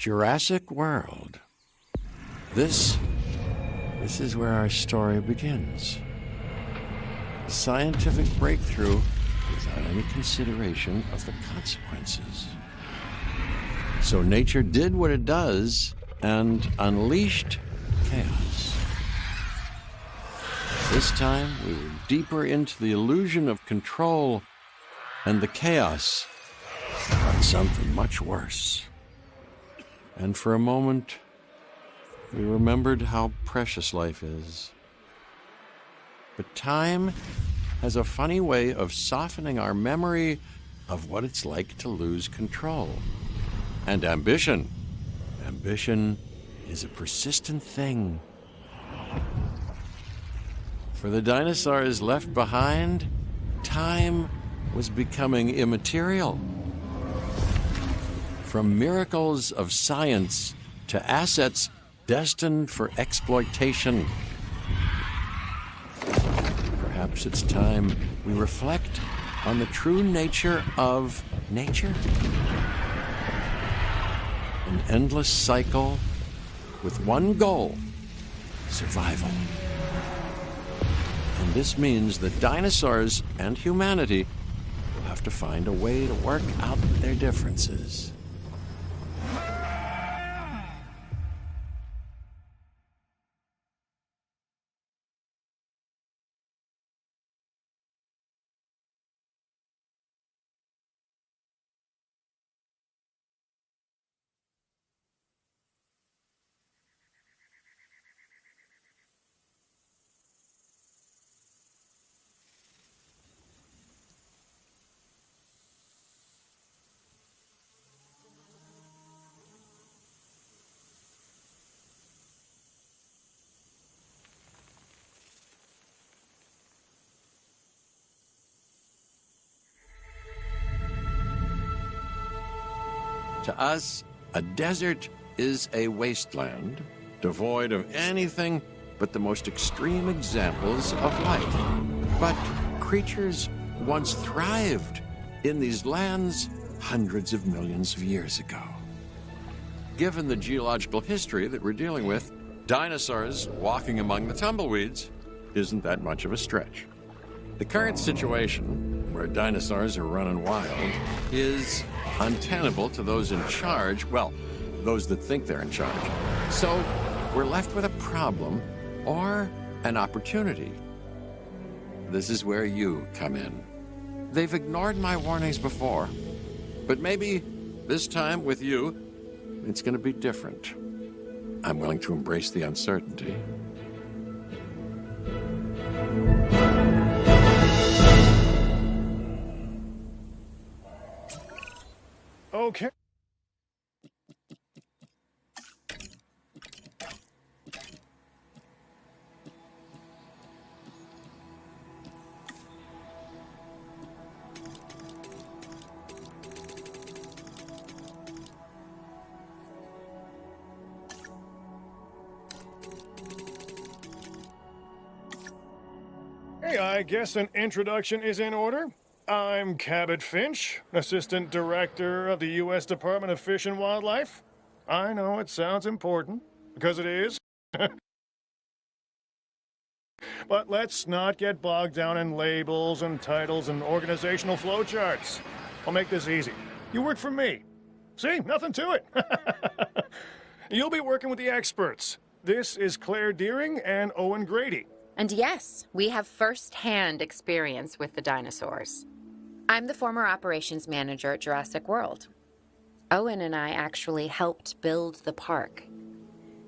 Jurassic World. This is where our story begins. A scientific breakthrough without any consideration of the consequences. So nature did what it does and unleashed chaos. This time, we were deeper into the illusion of control, and the chaos brought something much worse. And for a moment, we remembered how precious life is. But time has a funny way of softening our memory of what it's like to lose control. And ambition. Ambition is a persistent thing. For the dinosaurs left behind, time was becoming immaterial. From miracles of science to assets destined for exploitation. Perhaps it's time we reflect on the true nature of nature. An endless cycle with one goal: survival. And this means that dinosaurs and humanity will have to find a way to work out their differences. To us, a desert is a wasteland, devoid of anything but the most extreme examples of life. But creatures once thrived in these lands hundreds of millions of years ago. Given the geological history that we're dealing with, dinosaurs walking among the tumbleweeds isn't that much of a stretch. The current situation, where dinosaurs are running wild, is untenable to those in charge, well, those that think they're in charge. So we're left with a problem or an opportunity. This is where you come in. They've ignored my warnings before, but maybe this time with you, it's going to be different. I'm willing to embrace the uncertainty. Okay. Hey, I guess an introduction is in order. I'm Cabot Finch, Assistant Director of the U.S. Department of Fish and Wildlife. I know it sounds important, because it is. But let's not get bogged down in labels and titles and organizational flowcharts. I'll make this easy. You work for me. See? Nothing to it. You'll be working with the experts. This is Claire Deering and Owen Grady. And yes, we have first-hand experience with the dinosaurs. I'm the former operations manager at Jurassic World. Owen and I actually helped build the park.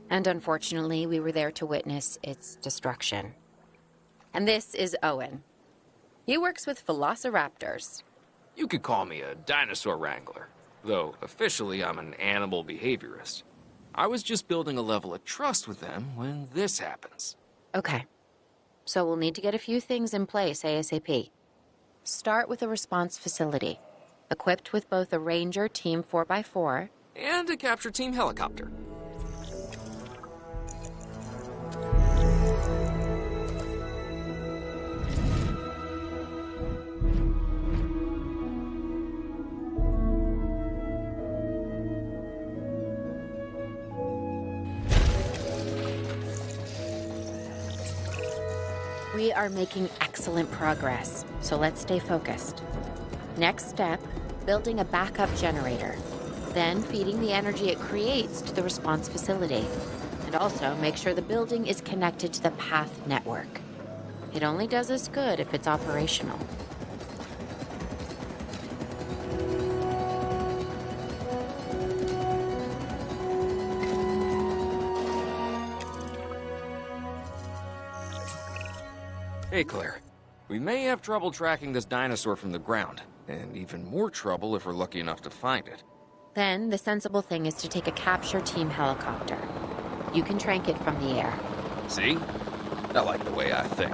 And unfortunately, we were there to witness its destruction. And this is Owen. He works with velociraptors. You could call me a dinosaur wrangler, though officially I'm an animal behaviorist. I was just building a level of trust with them when this happens. Okay. So we'll need to get a few things in place ASAP. Start with a response facility, equipped with both a Ranger Team 4x4 and a capture team helicopter. We are making excellent progress, so let's stay focused. Next step, building a backup generator. Then feeding the energy it creates to the response facility. And also make sure the building is connected to the path network. It only does us good if it's operational. Hey, Claire. We may have trouble tracking this dinosaur from the ground, and even more trouble if we're lucky enough to find it. Then the sensible thing is to take a capture team helicopter. You can trank it from the air. See? I like the way I think.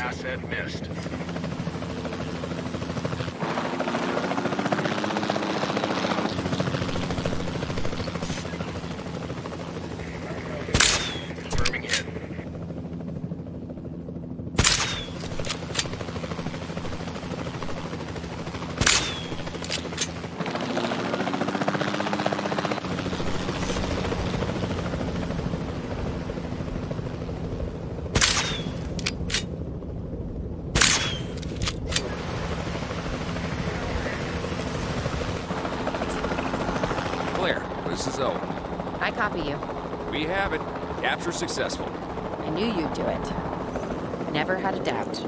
Asset missed. Confirming hit. Claire, this is Owen. I copy you. We have it. Capture successful. I knew you'd do it. Never had a doubt.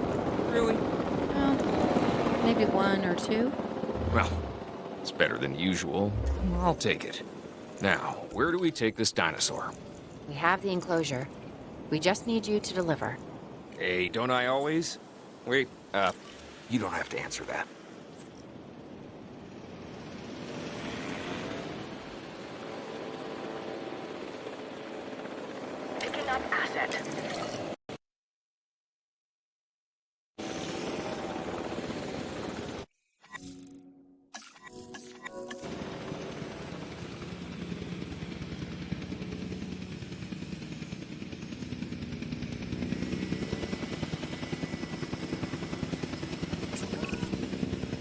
Really? Well, maybe one or two. Well, it's better than usual. I'll take it. Now, where do we take this dinosaur? We have the enclosure. We just need you to deliver. Hey, don't I always? Wait, you don't have to answer that. Picking up asset.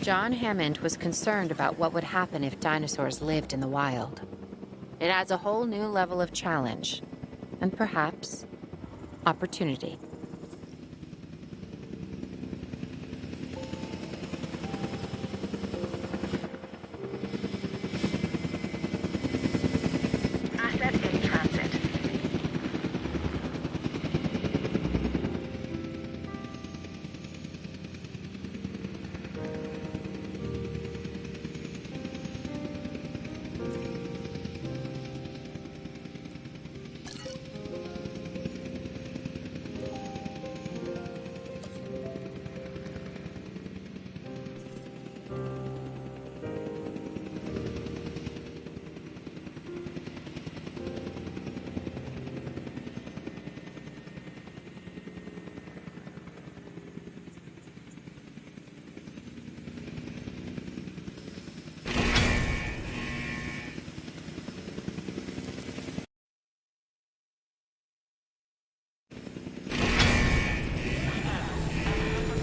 John Hammond was concerned about what would happen if dinosaurs lived in the wild. It adds a whole new level of challenge, and perhaps opportunity. Asset in transit.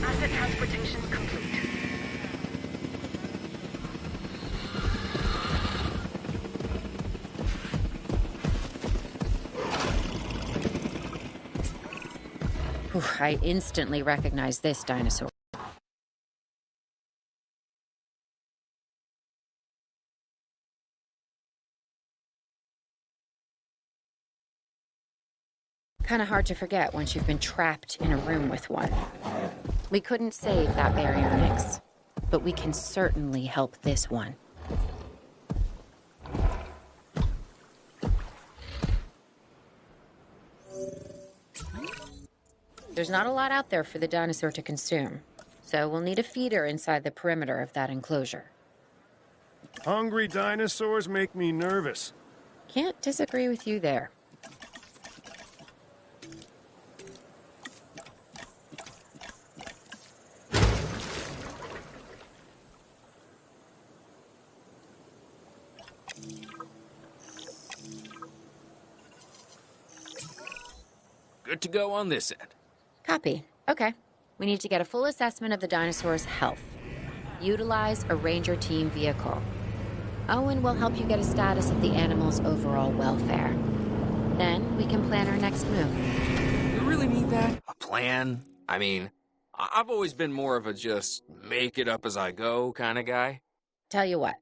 Asset transportation complete. Whew, I instantly recognize this dinosaur. Kind of hard to forget once you've been trapped in a room with one. We couldn't save that baryonyx, but we can certainly help this one. There's not a lot out there for the dinosaur to consume, so we'll need a feeder inside the perimeter of that enclosure. Hungry dinosaurs make me nervous. Can't disagree with you there. Good to go on this end. Copy. Okay. We need to get a full assessment of the dinosaur's health. Utilize a ranger team vehicle. Owen will help you get a status of the animal's overall welfare. Then we can plan our next move. You really need that? A plan? I mean, I've always been more of a just make it up as I go kind of guy. Tell you what,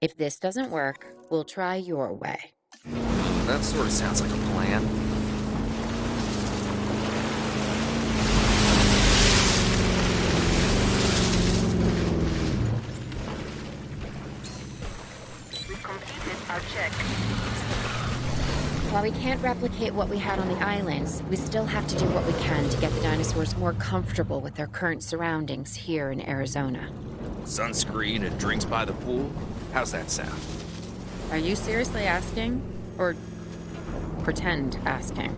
if this doesn't work, we'll try your way. That sort of sounds like a plan. We've completed our check. While we can't replicate what we had on the islands, we still have to do what we can to get the dinosaurs more comfortable with their current surroundings here in Arizona. Sunscreen and drinks by the pool? How's that sound? Are you seriously asking? Or pretend asking?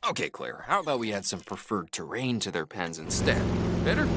Okay, Claire, how about we add some preferred terrain to their pens instead? Better?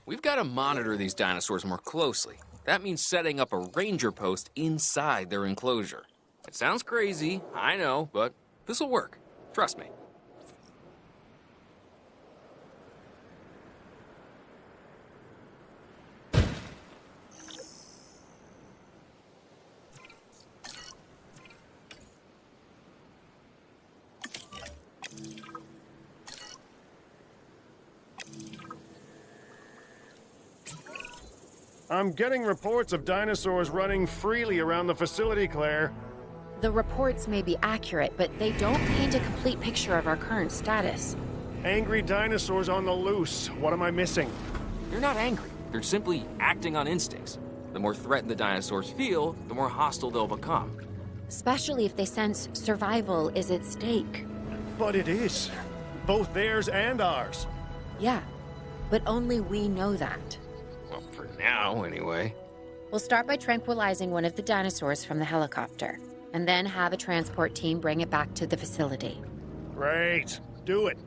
We've got to monitor these dinosaurs more closely. That means setting up a ranger post inside their enclosure. It sounds crazy, I know, but this'll work. Trust me. I'm getting reports of dinosaurs running freely around the facility, Claire. The reports may be accurate, but they don't paint a complete picture of our current status. Angry dinosaurs on the loose. What am I missing? They're not angry. They're simply acting on instincts. The more threatened the dinosaurs feel, the more hostile they'll become. Especially if they sense survival is at stake. But it is. Both theirs and ours. Yeah, but only we know that. Well, for now, anyway. We'll start by tranquilizing one of the dinosaurs from the helicopter, and then have a transport team bring it back to the facility. Great. Do it.